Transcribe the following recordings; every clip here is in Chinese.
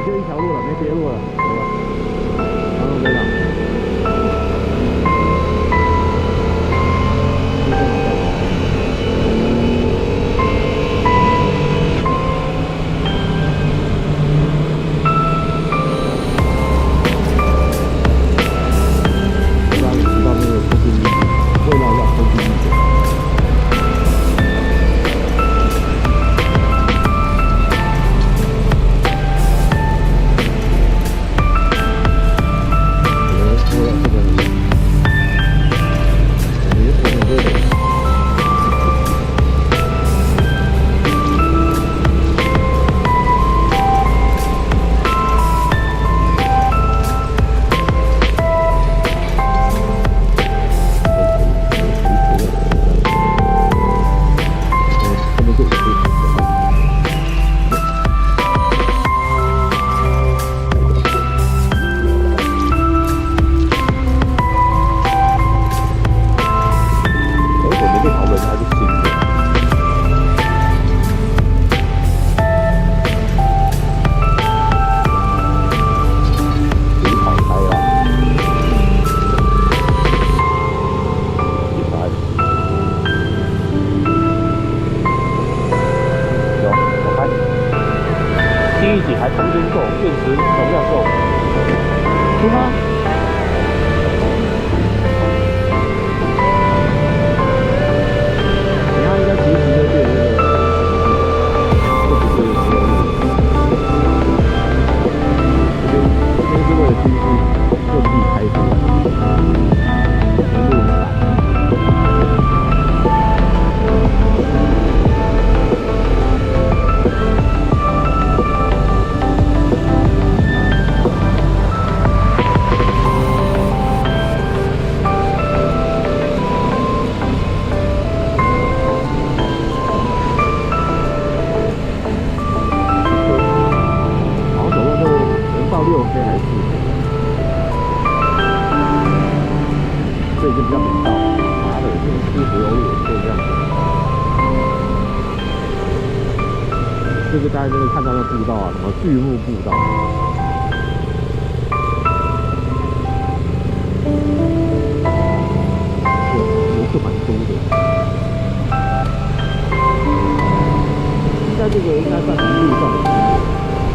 就一条路了，没别路了，走吧。然后队长。就是刚才那个看到的步道啊，什么巨木步道，游客蛮多的。在这个应该算是路上的景点，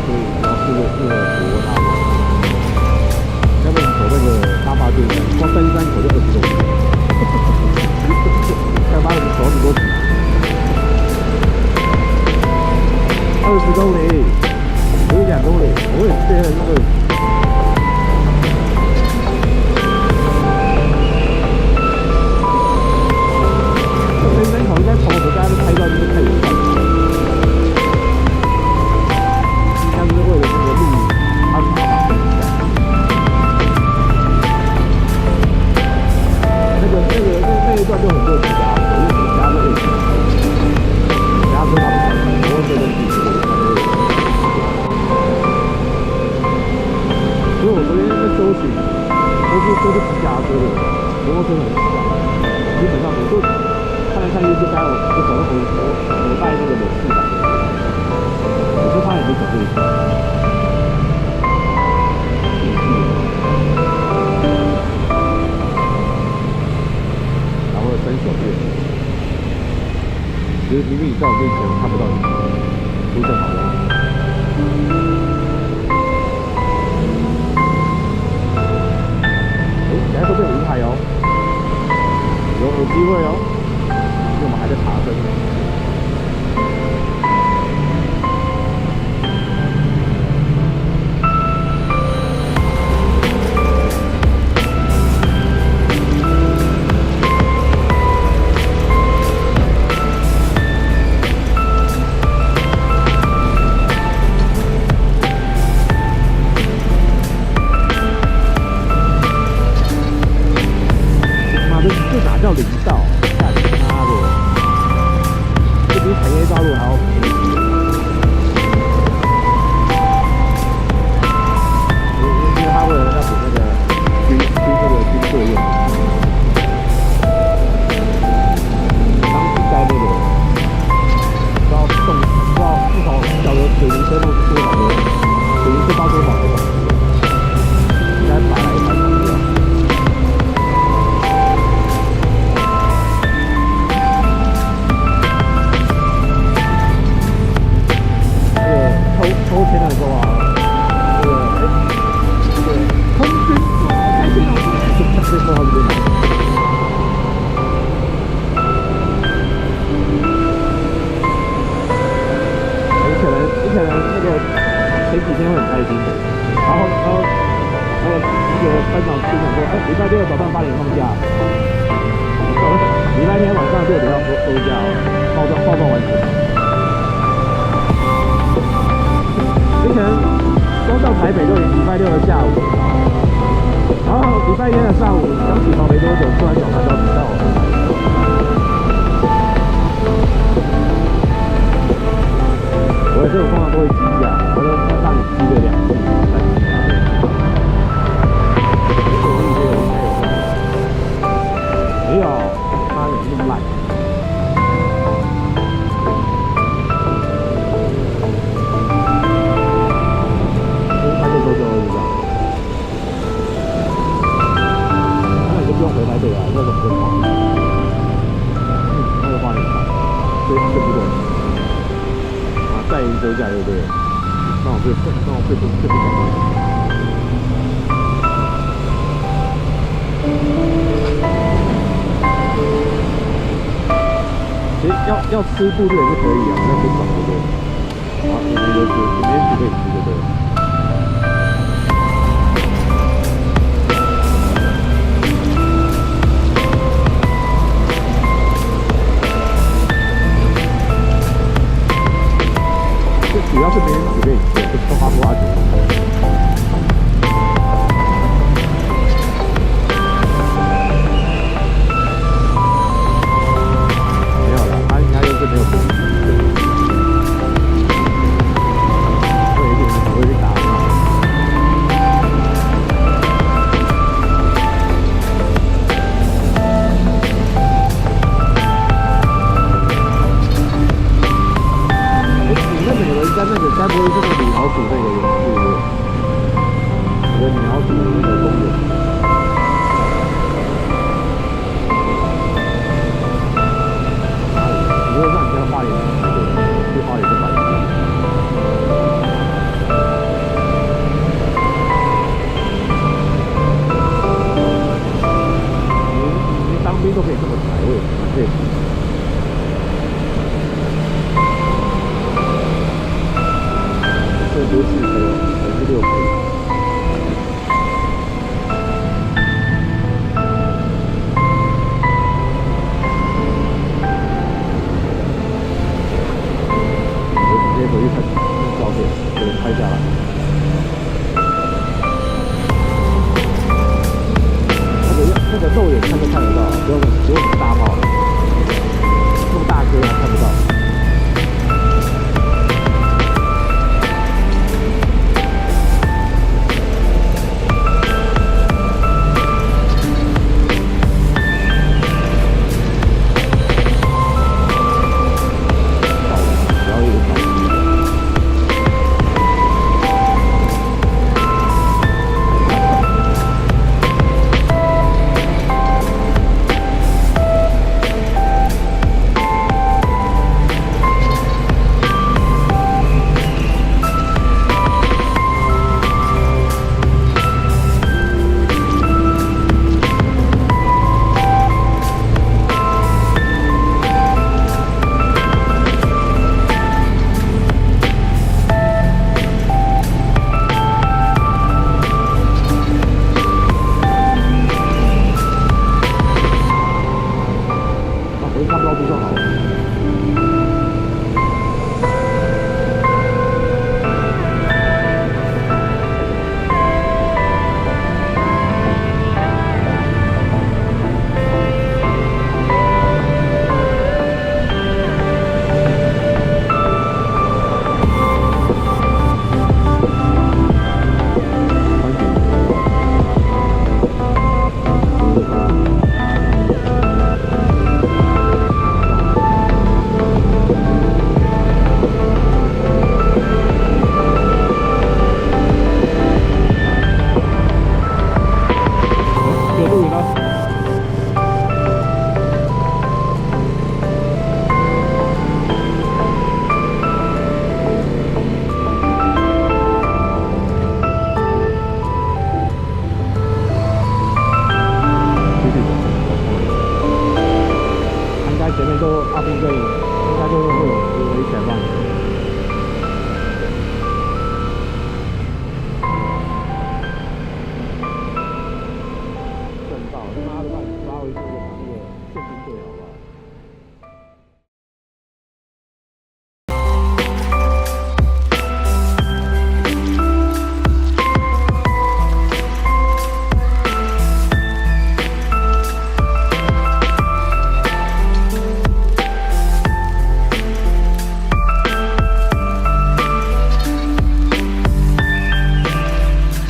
所以然后是个国道。要不你走那个大巴队，光登山口就20公里，要不然你走很多里。20公里，不是2公里，我也是那个。登山口应该从我们家就开到就是太远了，应该是为了这个路安排好一下。那一段就很多其他，因为其他的位置，其他车他们传承，我这个地图。所以我昨天在搜寻，都是骑脚踏车的，摩托车很少，基本上我就看来看去就刚好就走到我带那个冷气版的，我就发现没走这一条，然后分手月，其实明明你在我面前我看不到你，都正好了。等下会不会云海哦？有机会哦，因为我们还在爬升。这哪叫林道？干他的！几天会很开心的。然后那个班长就想说，哎，礼拜六早上8点放假，礼拜天晚上6点要收假哦，报告完成。之前刚到台北就礼拜六的下午，然后礼拜天的上午刚起床没多久，吃完早餐就迟到了。我这种通常都会积假，我就让你积个2次、3次啊。没有，妈的那么烂。他就说这样，那你就不用回台北了，那怎么会花？那个花很长，对不对？啊，再一周假对不对？那我最不爽。其实要吃部队也是可以啊，那不爽对不对？好，你们就吃，你们也可以吃对不对？主要是没人煮给你吃，不是花不花钱。没有了，他应该就是没有煮。我有一点不会去打他。那个有人在那个该不会是那个米老鼠那个园区？有个米老鼠那个公园。